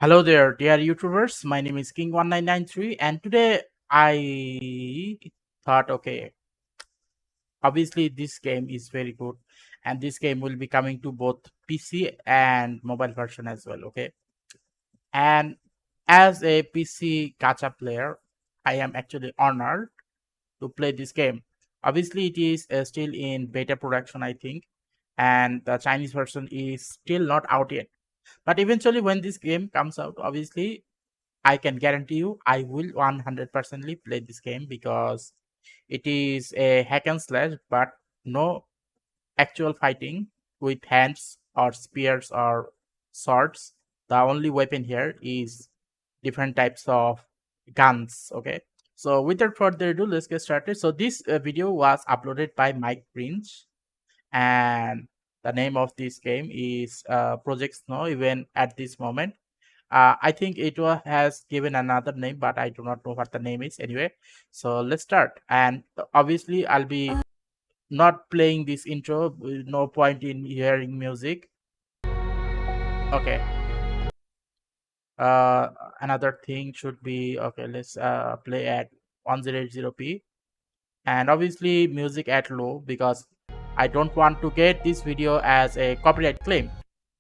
Hello there, dear YouTubers. My name is King1993, and today I thought, okay, obviously this game is very good, and this game will be coming to both PC and mobile version as well. Okay, and as a PC gacha player, I am actually honored to play this game. Obviously, it is still in beta production, I think, and the Chinese version is still not out yet. But eventually, when this game comes out, obviously I can guarantee you I will 100% play this game because it is a hack and slash, but no actual fighting with hands or spears or swords. The only weapon here is different types of guns. Okay. So without further ado, let's get started. So this video was uploaded by Mike Prince, and the name of this game is Project Snow. Even at this moment, I think has given another name, but I do not know what the name is. Anyway, so let's start. And obviously, I'll be not playing this intro. No point in hearing music. Okay. Uh, Another thing should be okay. Let's play at 1080p, and obviously music at low because I don't want to get this video as a copyright claim.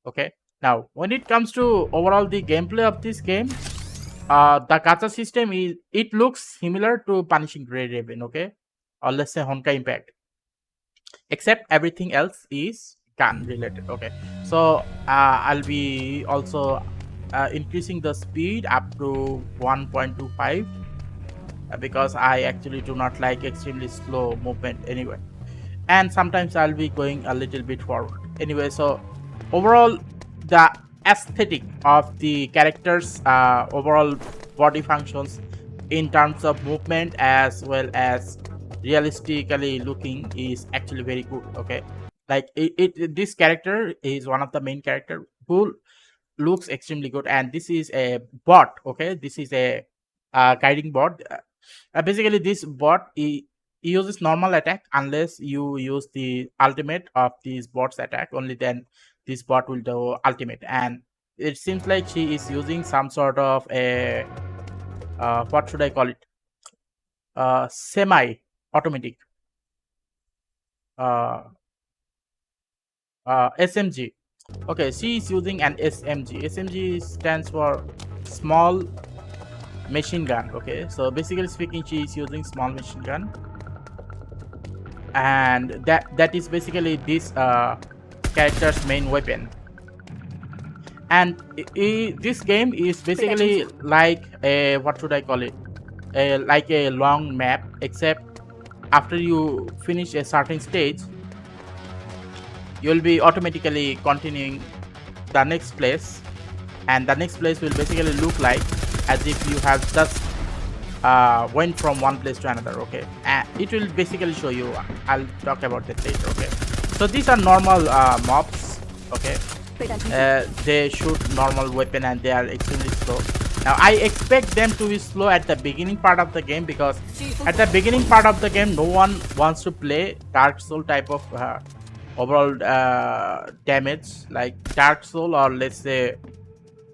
Okay. Now, when it comes to overall the gameplay of this game, the gacha system is it looks similar to Punishing Gray Raven, okay, or let's say Honkai Impact, except everything else is gun related. Okay, so I'll be also increasing the speed up to 1.25 because I actually do not like extremely slow movement anyway, and sometimes I'll be going a little bit forward anyway. So overall, the aesthetic of the characters, overall body functions in terms of movement as well as realistically looking is actually very good. Okay, like this character is one of the main character who looks extremely good, and this is a bot. Okay, this is a guiding bot. Basically, this bot uses normal attack unless you use the ultimate of this bot's attack. Only then this bot will do ultimate, and it seems like she is using some sort of a what should I call it? Semi-automatic uh, SMG. Okay, she is using an SMG. SMG stands for small machine gun. Okay, so basically speaking, she is using small machine gun, and that is basically this character's main weapon. And this game is basically like a what should I call it? Like a long map, except after you finish a certain stage, you'll be automatically continuing the next place, and the next place will basically look like as if you have just went from one place to another. Okay, and it will basically show you. I'll talk about that later. Okay, so these are normal mobs. Okay, they shoot normal weapon and they are extremely slow. Now I expect them to be slow at the beginning part of the game because at the beginning part of the game no one wants to play Dark Soul type of overall damage like Dark Soul, or let's say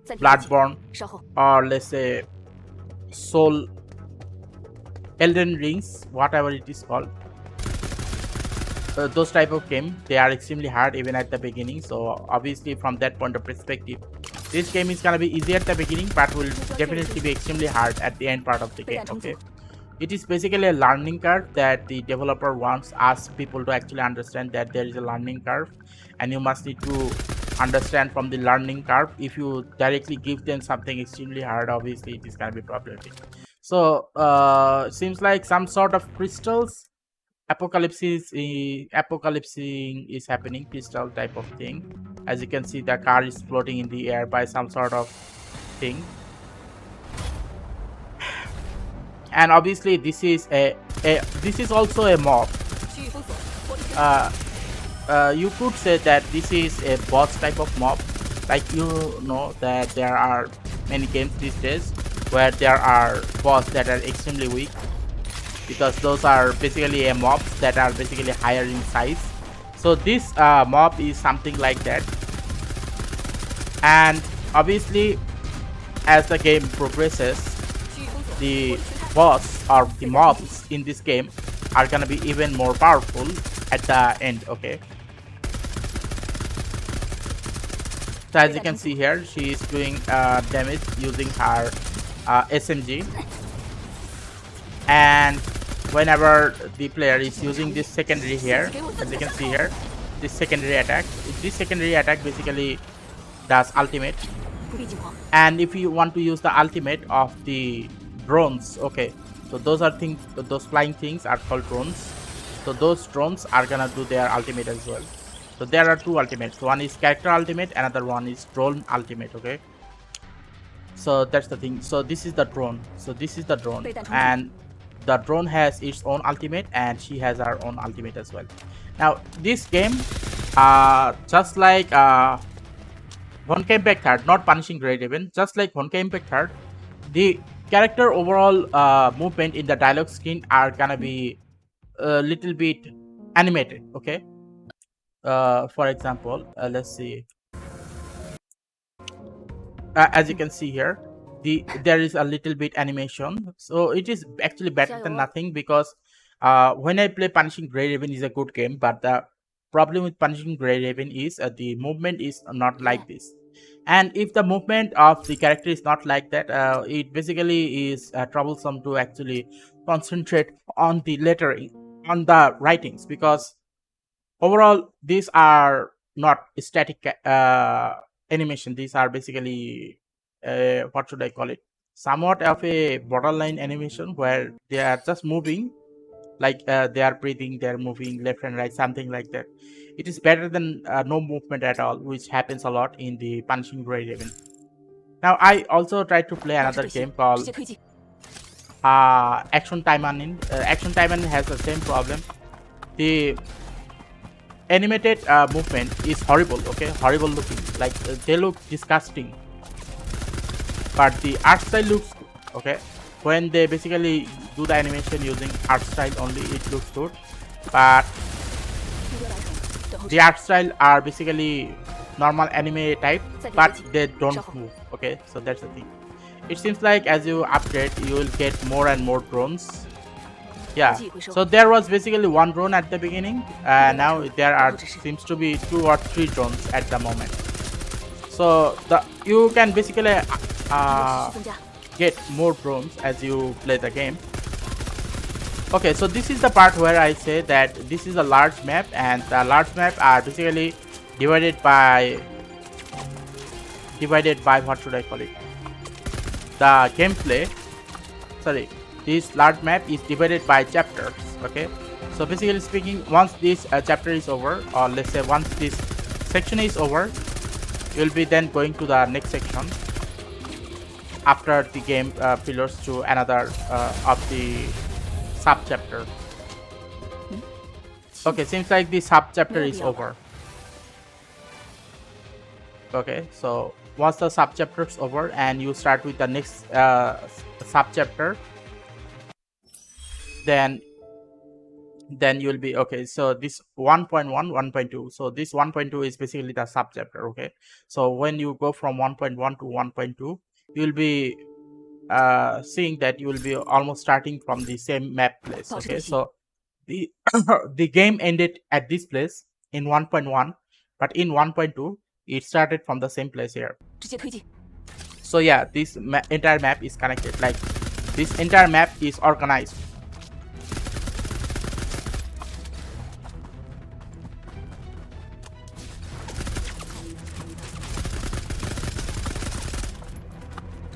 Bloodborne, or let's say Soul, Elden Rings, whatever it is called. Those type of game, they are extremely hard even at the beginning. So obviously from that point of perspective, this game is gonna be easy at the beginning but will definitely be extremely hard at the end part of the game. Okay, it is basically a learning curve that the developer wants us people to actually understand that there is a learning curve, and you must need to understand from the learning curve. If you directly give them something extremely hard, obviously it is gonna be problematic. So seems like some sort of crystals apocalypsing is happening, crystal type of thing. As you can see, the car is floating in the air by some sort of thing, and obviously this is this is also a mob. You could say that this is a boss type of mob. Like, you know that there are many games these days where there are boss that are extremely weak, because those are basically a mobs that are basically higher in size. So this mob is something like that, and obviously as the game progresses, the boss or the mobs in this game are gonna be even more powerful at the end. Okay, so as you can see here, she is doing damage using her SMG, and whenever the player is using this secondary here, as you can see here, this secondary attack basically does ultimate. And if you want to use the ultimate of the drones, okay, so those flying things are called drones. So those drones are gonna do their ultimate as well. So there are two ultimates. One is character ultimate, another one is drone ultimate. Okay, so that's the thing. So this is the drone. And the drone has its own ultimate, and she has her own ultimate as well. Now this game, just like Honkai Impact 3rd, not Punishing Grey Raven, just like Honkai Impact 3rd, the character overall movement in the dialogue screen are gonna be a little bit animated. Okay, for example, let's see. As you can see here, there is a little bit animation, so it is actually better than nothing, because when I play Punishing Grey Raven is a good game, but the problem with Punishing Grey Raven is the movement is not like this. And if the movement of the character is not like that, it basically is troublesome to actually concentrate on the lettering, on the writings, because overall these are not static animation. These are basically what should I call it, somewhat of a borderline animation, where they are just moving, like they are breathing, they are moving left and right, something like that. It is better than no movement at all, which happens a lot in the Punishing Grey Raven. Now I also tried to play another game called Action Taimanin. Action Taimanin has the same problem. The animated movement is horrible. Okay, horrible looking, like they look disgusting, but the art style looks good. Okay, when they basically do the animation using art style only, it looks good, but the art style are basically normal anime type, but they don't move. Okay, so that's the thing. It seems like as you upgrade, you will get more and more drones. Yeah, so there was basically one drone at the beginning, now there are seems to be 2 or 3 drones at the moment. So you can basically get more drones as you play the game. Okay, so this is the part where I say that this is a large map, and the large map are basically divided by what should I call it, the gameplay. Sorry, this large map is divided by chapters. Okay, so basically speaking, once this chapter is over, or let's say once this section is over, you'll be then going to the next section after the game pillars to another of the sub chapter. Okay, seems like the sub chapter is over. Okay, so once the sub chapter is over and you start with the next sub chapter, then you'll be okay. So this 1.1, 1.2, so this 1.2 is basically the sub chapter. Okay, so when you go from 1.1 to 1.2, you'll be seeing that you will be almost starting from the same map place. Okay, so the the game ended at this place in 1.1, but in 1.2 it started from the same place here. So yeah, this entire map is connected, like this entire map is organized.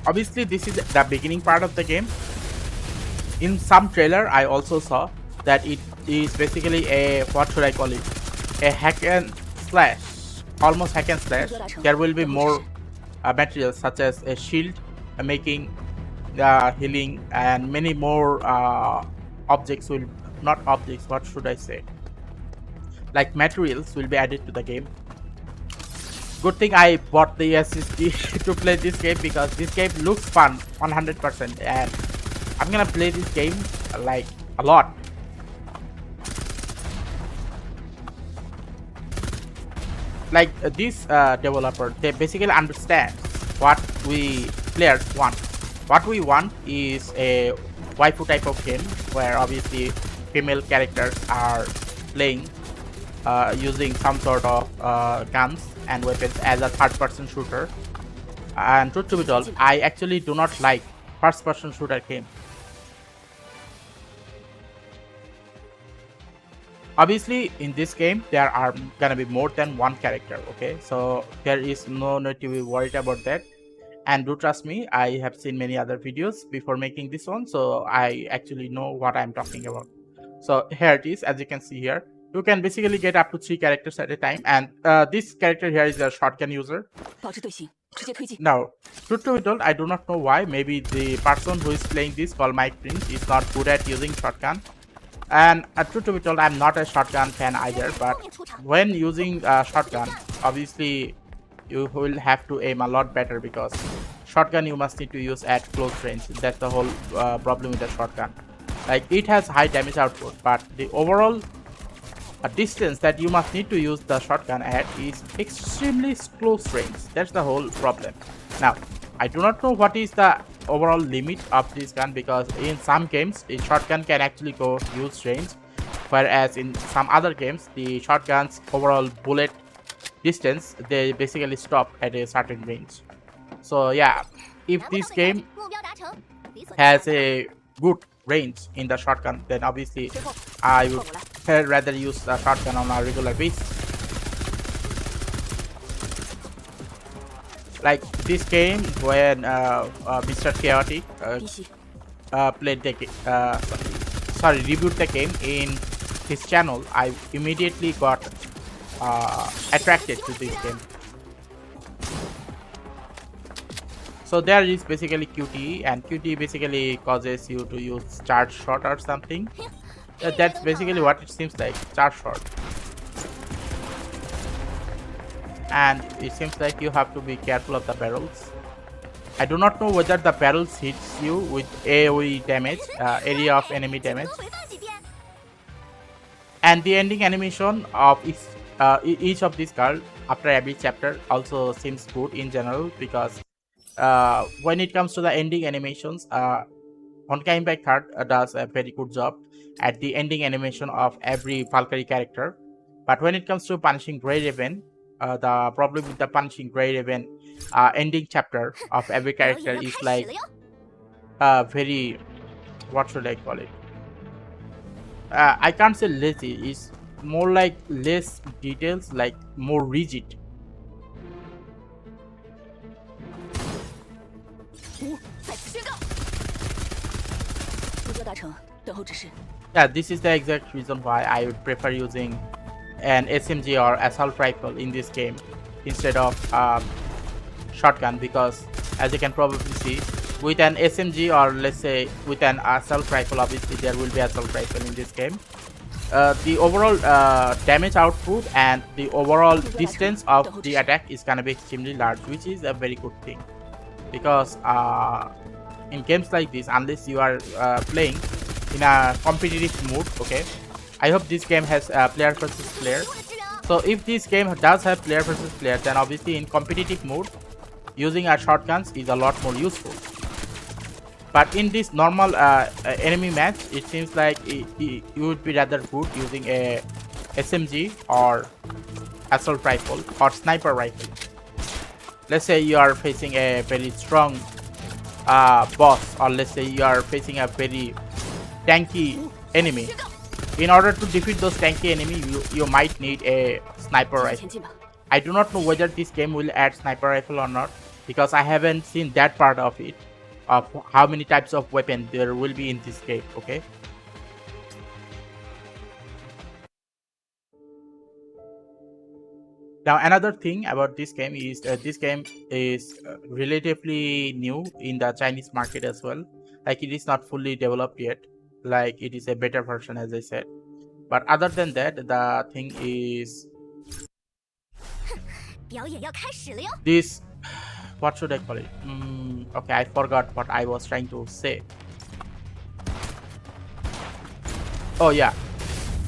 Obviously this is the beginning part of the game. In some trailer I also saw that it is basically a, what should I call it, a hack and slash, almost hack and slash. There will be more materials such as a shield, making healing, and many more objects will, not objects, what should I say, like materials will be added to the game. Good thing I bought the SSD to play this game, because this game looks fun 100%, and I'm gonna play this game like a lot. Like this developer, they basically understand what we players want. What we want is a waifu type of game where obviously female characters are playing using some sort of guns and weapons as a third-person shooter. And truth to be told, I actually do not like first-person shooter game. Obviously, in this game, there are gonna be more than one character, okay? So there is no need to be worried about that. And do trust me, I have seen many other videos before making this one, so I actually know what I'm talking about. So here it is, as you can see here. You can basically get up to 3 characters at a time, and this character here is a shotgun user. Now, truth to be told, I do not know why. Maybe the person who is playing this, called Mike Prince, is not good at using shotgun. And truth to be told, I'm not a shotgun fan either, but when using shotgun, obviously you will have to aim a lot better, because shotgun you must need to use at close range. That's the whole problem with the shotgun. Like, it has high damage output, but the overall distance that you must need to use the shotgun at is extremely close range. That's the whole problem. Now, I do not know what is the overall limit of this gun, because in some games the shotgun can actually go huge range, whereas in some other games the shotgun's overall bullet distance, they basically stop at a certain range. So yeah, if this game has a good range in the shotgun, then obviously I would rather use the shotgun on a regular basis. Like this game, when Mr. Chaotic played the reviewed the game in his channel, I immediately got attracted to this game. So there is basically QTE, and QTE basically causes you to use charge shot or something. That's basically what it seems like, charge shot. And it seems like you have to be careful of the barrels. I do not know whether the barrels hits you with AoE damage, area of enemy damage. And the ending animation of each of these cards after every chapter also seems good in general, because when it comes to the ending animations, Honkai Impact 3 does a very good job at the ending animation of every Valkyrie character. But when it comes to Punishing Grey Raven, the problem with the Punishing Grey Raven ending chapter of every character is like very, what should I call it? I can't say lazy, it's more like less details, like more rigid. Yeah, this is the exact reason why I would prefer using an SMG or assault rifle in this game instead of shotgun, because as you can probably see, with an SMG or let's say with an assault rifle, obviously there will be assault rifle in this game, the overall damage output and the overall distance of the attack is gonna be extremely large, which is a very good thing, because in games like this, unless you are playing in a competitive mode, okay, I hope this game has player versus player. So if this game does have player versus player, then obviously in competitive mode using our shotguns is a lot more useful. But in this normal enemy match, it seems like you would be rather good using a SMG or assault rifle or sniper rifle. Let's say you are facing a very strong boss, or let's say you are facing a very tanky enemy. In order to defeat those tanky enemies, you might need a sniper rifle. I do not know whether this game will add sniper rifle or not, because I haven't seen that part of it, of how many types of weapon there will be in this game, okay? Now another thing about this game is relatively new in the Chinese market as well. Like, it is not fully developed yet, like it is a beta version, as I said. But other than that, the thing is this, what should I call it? Okay, I forgot what I was trying to say. Oh yeah,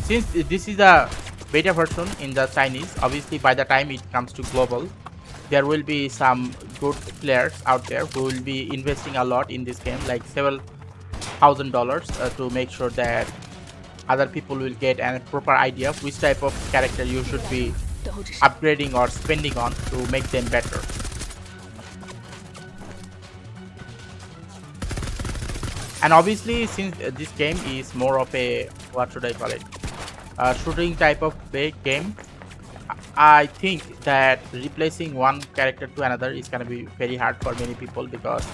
since this is a beta version in the Chinese, obviously by the time it comes to global, there will be some good players out there who will be investing a lot in this game, like several $1,000 to make sure that other people will get a proper idea of which type of character you should be upgrading or spending on to make them better. And obviously, since this game is more of a, what should I call it, a shooting type of game, I think that replacing one character to another is gonna be very hard for many people, because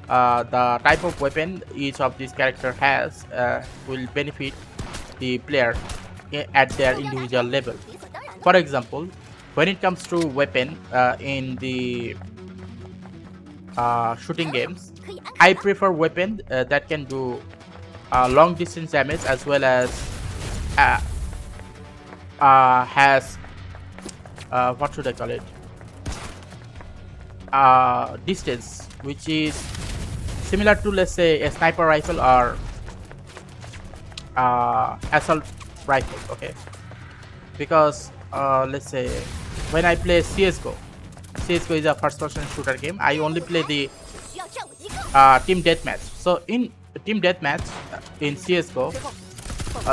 the type of weapon each of these character has will benefit the player at their individual level. For example, when it comes to weapon in the shooting games, I prefer weapon that can do long distance damage, as well as uh, has what should I call it, distance which is similar to, let's say, a sniper rifle or assault rifle. Okay, because let's say when I play CSGO is a first person shooter game. I only play the team deathmatch. So in team deathmatch in CSGO,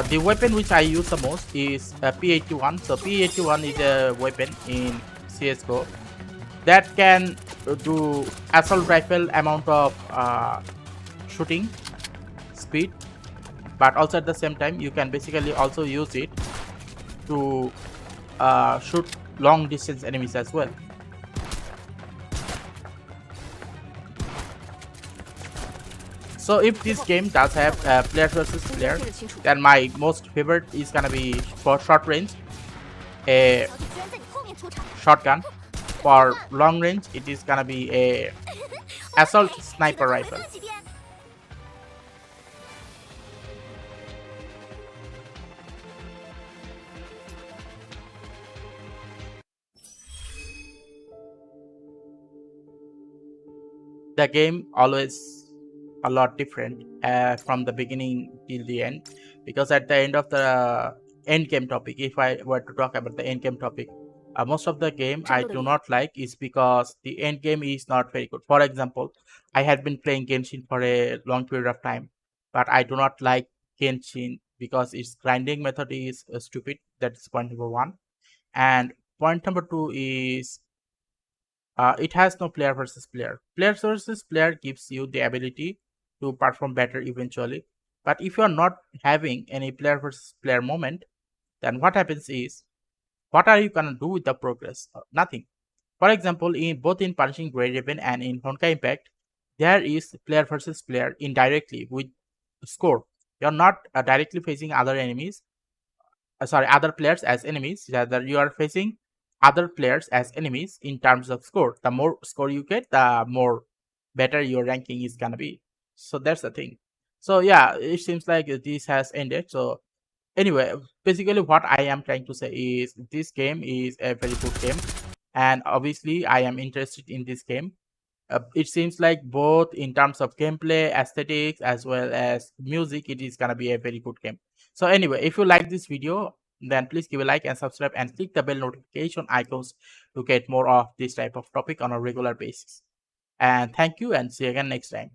the weapon which I use the most is P81. So P81 is a weapon in CSGO that can do assault rifle amount of shooting speed, but also at the same time you can basically also use it to shoot long distance enemies as well. So if this game does have player versus player, then my most favorite is gonna be for short range a shotgun. For long range, it is gonna be a assault sniper rifle. The game always a lot different from the beginning till the end, because at the end of the end game topic, if I were to talk about the end game topic, most of the game I do not like is because the end game is not very good. For example, I had been playing Genshin for a long period of time, but I do not like Genshin because its grinding method is stupid. That's point number one. And point number two is it has no player versus player. Player versus player gives you the ability to perform better eventually. But if you are not having any player versus player moment, then what happens is, what are you gonna do with the progress? Nothing. For example, in both in Punishing Grey Raven and in Honkai Impact, there is player versus player indirectly with score. You're not directly facing other enemies, other players as enemies. Rather, you are facing other players as enemies in terms of score. The more score you get, the more better your ranking is gonna be. So that's the thing. So yeah, it seems like this has ended. So anyway, basically what I am trying to say is this game is a very good game, and obviously I am interested in this game. It seems like both in terms of gameplay, aesthetics, as well as music, it is gonna be a very good game. So anyway, if you like this video, then please give a like and subscribe and click the bell notification icons to get more of this type of topic on a regular basis. And thank you, and see you again next time.